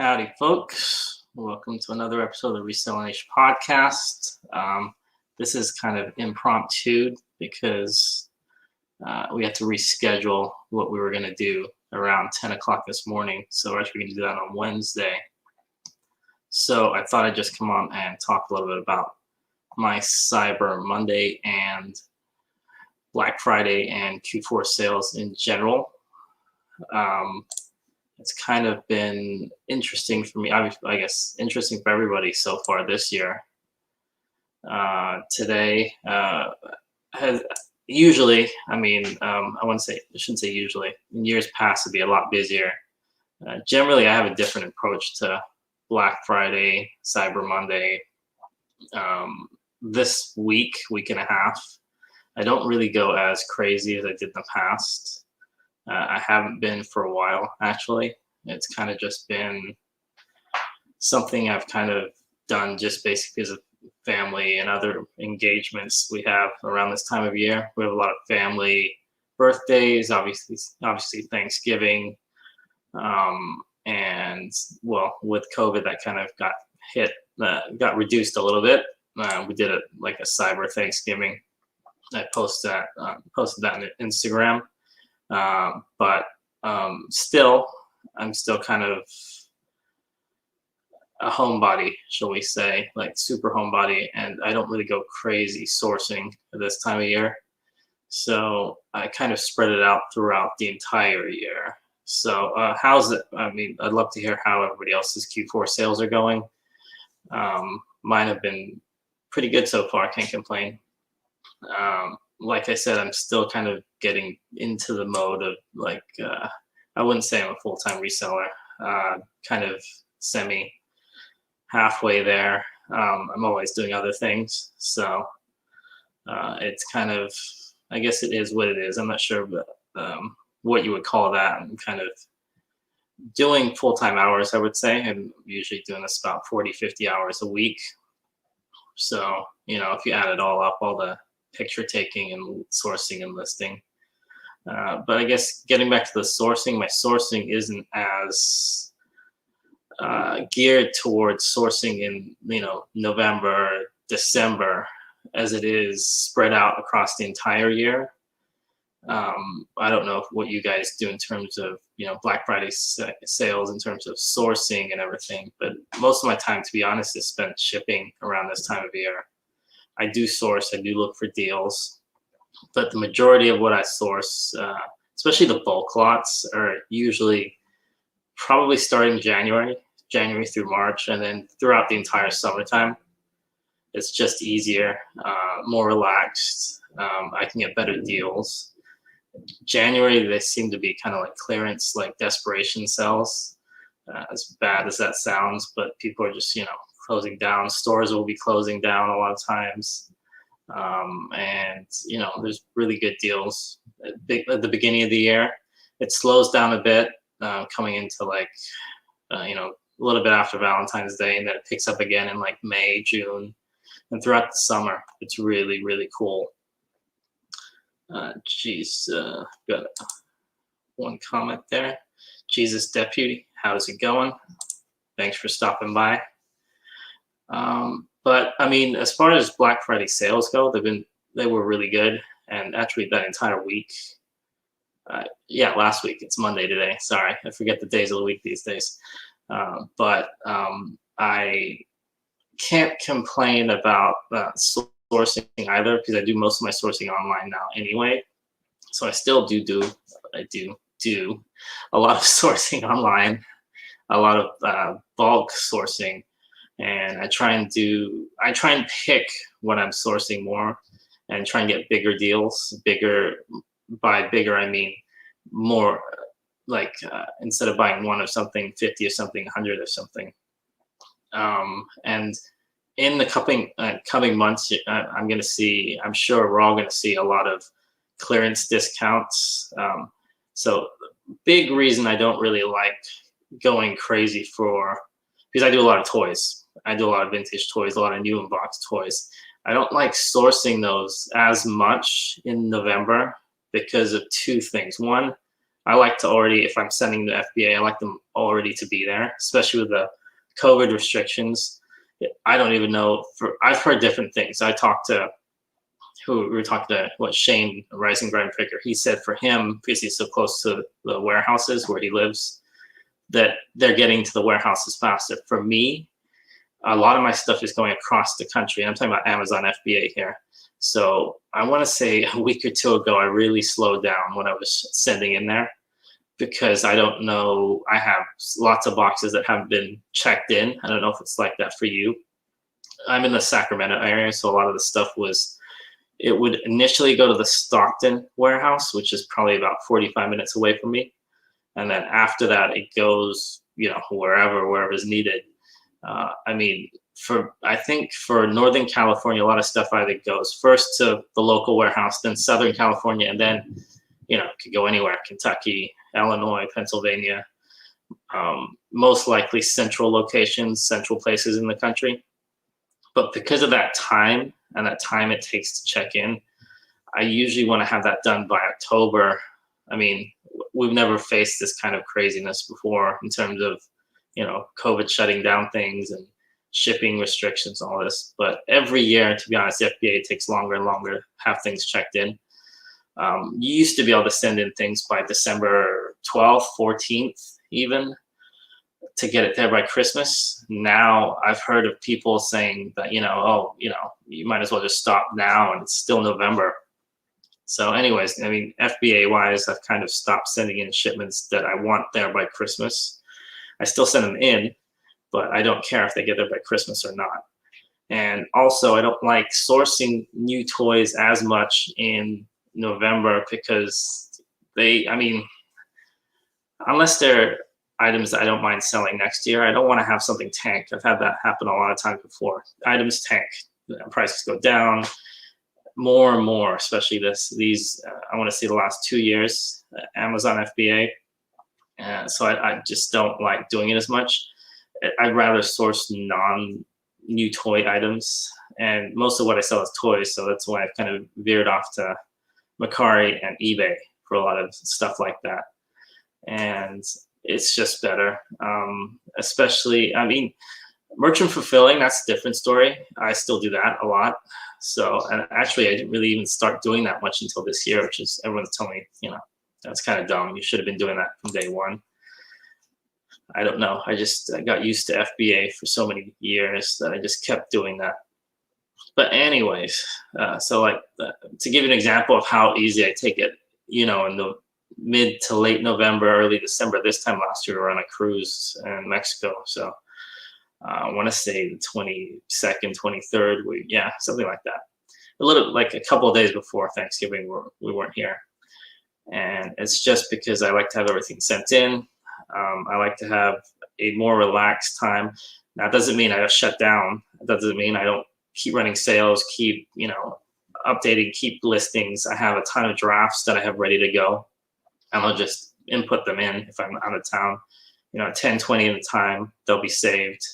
Howdy, folks. Welcome to another episode of the Reselling podcast. This is kind of impromptu because we had to reschedule what we were going to do around 10 o'clock this morning. So we're actually going to do that on Wednesday. So I thought I'd just come on and talk a little bit about my Cyber Monday and Black Friday and Q4 sales in general. It's kind of been interesting for me, I guess interesting for everybody so far this year. Today has usually, I shouldn't say usually, in years past it'd be a lot busier. Generally, I have a different approach to Black Friday, Cyber Monday. This week and a half, I don't really go as crazy as I did in the past. I haven't been for a while, actually. It's kind of just been something I've kind of done just basically because of family and other engagements we have around this time of year. We have a lot of family birthdays, obviously Thanksgiving, and well, with COVID, that kind of got reduced a little bit. We did it like a cyber Thanksgiving. I posted that on Instagram. But I'm still kind of a homebody, shall we say, like super homebody, and I don't really go crazy sourcing this time of year. So I kind of spread it out throughout the entire year. So how's it? I mean, I'd love to hear how everybody else's Q4 sales are going. Mine have been pretty good so far. Can't complain. Like I said, I'm still kind of getting into the mode of like, I wouldn't say I'm a full-time reseller, kind of semi halfway there. I'm always doing other things. So it's kind of, I guess it is what it is. I'm not sure what you would call that. I'm kind of doing full-time hours, I would say. I'm usually doing this about 40, 50 hours a week. So, if you add it all up, all the picture taking and sourcing and listing. But I guess getting back to the sourcing, my sourcing isn't as geared towards sourcing in November, December as it is spread out across the entire year. I don't know what you guys do in terms of Black Friday sales in terms of sourcing and everything, but most of my time, to be honest, is spent shipping around this time of year. I do source, I do look for deals, but the majority of what I source, especially the bulk lots, are usually probably starting January through March, and then throughout the entire summertime. It's just easier, more relaxed. I can get better deals. January, they seem to be kind of like clearance, like desperation sales, as bad as that sounds, but people are just, closing down. Stores will be closing down a lot of times. And, there's really good deals at the beginning of the year. It slows down a bit coming into like, a little bit after Valentine's Day, and then it picks up again in like May, June, and throughout the summer. It's really, really cool. Got one comment there. Jesus Deputy, how's it going? Thanks for stopping by. But I mean, as far as Black Friday sales go, they were really good, and actually that entire week. Last week. It's Monday today. Sorry, I forget the days of the week these days. But I can't complain about sourcing either, because I do most of my sourcing online now anyway. So I still do a lot of sourcing online, a lot of bulk sourcing. And I try and pick what I'm sourcing more and try and get bigger deals. By bigger, I mean more, like instead of buying one of something, 50 of something, 100 of something. And in the coming months, I'm sure we're all going to see a lot of clearance discounts. So big reason I don't really like going crazy because I do a lot of toys. I do a lot of vintage toys, a lot of new in-box toys. I don't like sourcing those as much in November because of two things. One, I like to already, if I'm sending the FBA, I like them already to be there, especially with the COVID restrictions. I don't even know. I've heard different things. I talked to who we were talking to, what Shane, a Rising Grind Picker. He said for him, because he's so close to the warehouses where he lives, that they're getting to the warehouses faster. For me, a lot of my stuff is going across the country. I'm talking about Amazon FBA here. So I want to say a week or two ago, I really slowed down when I was sending in there, because I don't know, I have lots of boxes that haven't been checked in. I don't know if it's like that for you. I'm in the Sacramento area, so a lot of the stuff it would initially go to the Stockton warehouse, which is probably about 45 minutes away from me. And then after that, it goes, wherever is needed. I mean, I think for Northern California, a lot of stuff either goes first to the local warehouse, then Southern California, and then, it could go anywhere, Kentucky, Illinois, Pennsylvania, most likely central locations, central places in the country. But because of that time and that time it takes to check in, I usually want to have that done by October. I mean, we've never faced this kind of craziness before in terms of, COVID shutting down things and shipping restrictions, all this. But every year, to be honest, the FBA takes longer and longer to have things checked in. You used to be able to send in things by December 12th, 14th, even, to get it there by Christmas. Now I've heard of people saying that, you might as well just stop now, and it's still November. So anyways, I mean, FBA wise, I've kind of stopped sending in shipments that I want there by Christmas. I still send them in, but I don't care if they get there by Christmas or not. And also, I don't like sourcing new toys as much in November, because unless they're items that I don't mind selling next year, I don't want to have something tank. I've had that happen a lot of times before. Items tank, prices go down more and more, especially these. I want to see the last 2 years, Amazon FBA. So I just don't like doing it as much. I'd rather source non-new toy items, and most of what I sell is toys, so that's why I've kind of veered off to Mercari and eBay for a lot of stuff like that. And it's just better. Especially, merchant fulfilling, that's a different story. I still do that a lot. So, and actually, I didn't really even start doing that much until this year, which is, everyone's telling me, that's kind of dumb. You should have been doing that from day one. I don't know. I got used to FBA for so many years that I just kept doing that. But anyways, to give you an example of how easy I take it, in the mid to late November, early December, this time last year, we were on a cruise in Mexico. So I want to say the 22nd, 23rd, something like that. A little, like a couple of days before Thanksgiving, we weren't here. And it's just because I like to have everything sent in. I like to have a more relaxed time. Now, it doesn't mean I shut down. It doesn't mean I don't keep running sales, keep, updating, keep listings. I have a ton of drafts that I have ready to go, and I'll just input them in if I'm out of town. 10, 20 at a time, they'll be saved.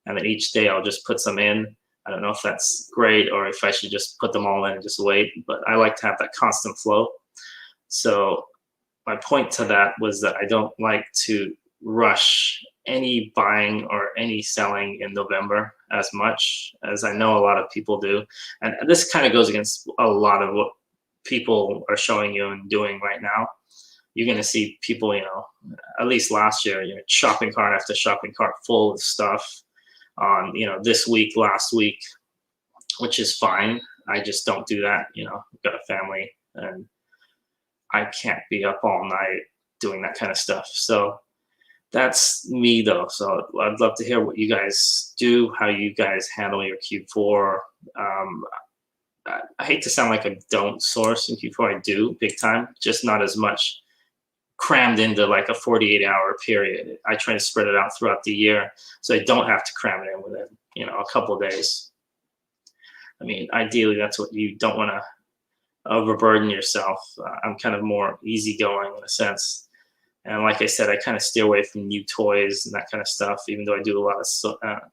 And then each day I'll just put some in. I don't know if that's great or if I should just put them all in and just wait, but I like to have that constant flow. So my point to that was that I don't like to rush any buying or any selling in November as much as I know a lot of people do. And this kind of goes against a lot of what people are showing you and doing right now. You're going to see people, at least last year, shopping cart after shopping cart full of stuff on, this week, last week, which is fine. I just don't do that. I've got a family and I can't be up all night doing that kind of stuff. So that's me though. So I'd love to hear what you guys do, how you guys handle your Q4. I hate to sound like I don't source in Q4. I do big time, just not as much crammed into like a 48-hour period. I try to spread it out throughout the year so I don't have to cram it in within, a couple of days. I mean, ideally, that's what you don't want to overburden yourself. I'm kind of more easygoing in a sense. And like I said, I kind of steer away from new toys and that kind of stuff, even though I do a lot of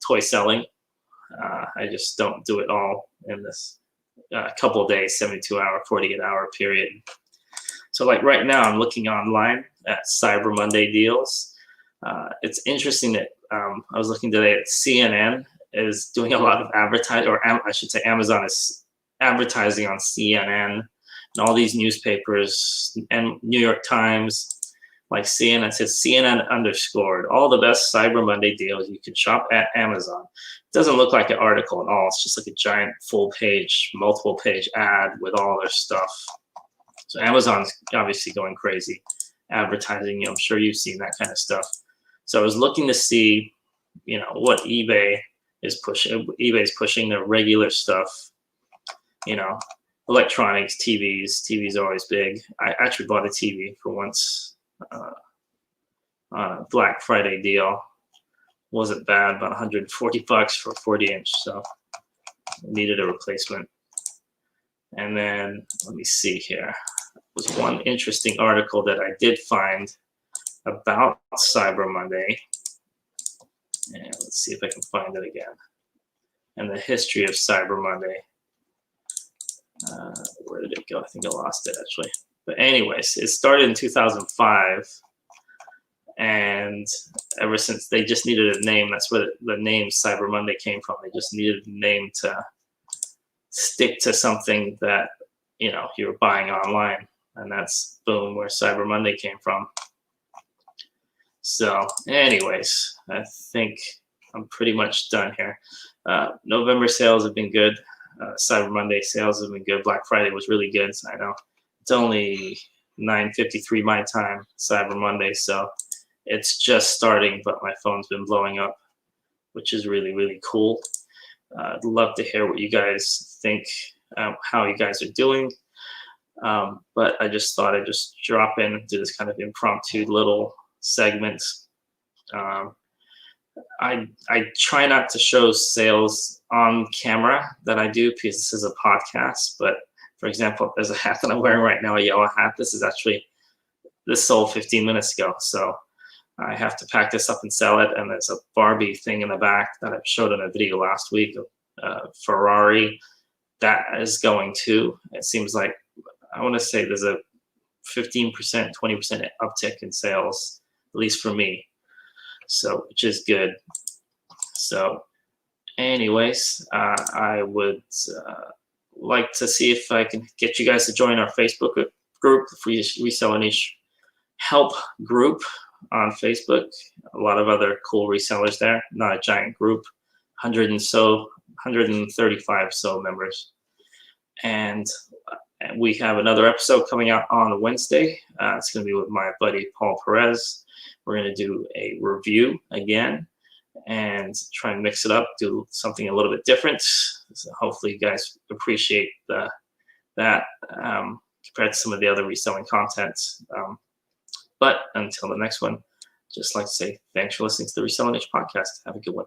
toy selling. I just don't do it all in this couple of days, 72-hour, 48-hour period. So like right now, I'm looking online at Cyber Monday deals. It's interesting that I was looking today at CNN is doing a lot of advertising, or I should say Amazon is advertising on CNN and all these newspapers and New York Times. Like CNN says, CNN underscored all the best Cyber Monday deals you can shop at Amazon. It doesn't look like an article at all. It's just like a giant full page, multiple page ad with all their stuff. So Amazon's obviously going crazy advertising. I'm sure you've seen that kind of stuff. So I was looking to see, what eBay is pushing. eBay is pushing their regular stuff, electronics, TVs. TVs are always big. I actually bought a TV for once on a Black Friday deal. Wasn't bad, about 140 bucks for a 40-inch. So needed a replacement. And then let me see here. Was one interesting article that I did find about Cyber Monday. And let's see if I can find it again. And the history of Cyber Monday. Where did it go? I think I lost it actually. But anyways, it started in 2005. And ever since, they just needed a name. That's where the name Cyber Monday came from. They just needed a name to stick to something that, you were buying online. And that's, boom, where Cyber Monday came from. So anyways, I think I'm pretty much done here. November sales have been good. Cyber Monday sales have been good. Black Friday was really good. So I know it's only 9:53 my time, Cyber Monday. So it's just starting, but my phone's been blowing up, which is really, really cool. I'd love to hear what you guys think, how you guys are doing. But I just thought I'd just drop in, do this kind of impromptu little segments. I try not to show sales on camera that I do because this is a podcast. But for example, there's a hat that I'm wearing right now, a yellow hat. This sold 15 minutes ago. So I have to pack this up and sell it. And there's a Barbie thing in the back that I showed in a video last week of Ferrari. That is going too. It seems like, I want to say there's a 15%, 20% uptick in sales, at least for me. So, which is good. So anyways, I would like to see if I can get you guys to join our Facebook group, the Reselling Niche Help group on Facebook. A lot of other cool resellers there, not a giant group, 135 so members. And we have another episode coming out on Wednesday. It's going to be with my buddy Paul Perez. We're going to do a review again and try and mix it up, do something a little bit different. So hopefully you guys appreciate that compared to some of the other reselling content. But until the next one, just like to say thanks for listening to the Reselling Niche podcast. Have a good one.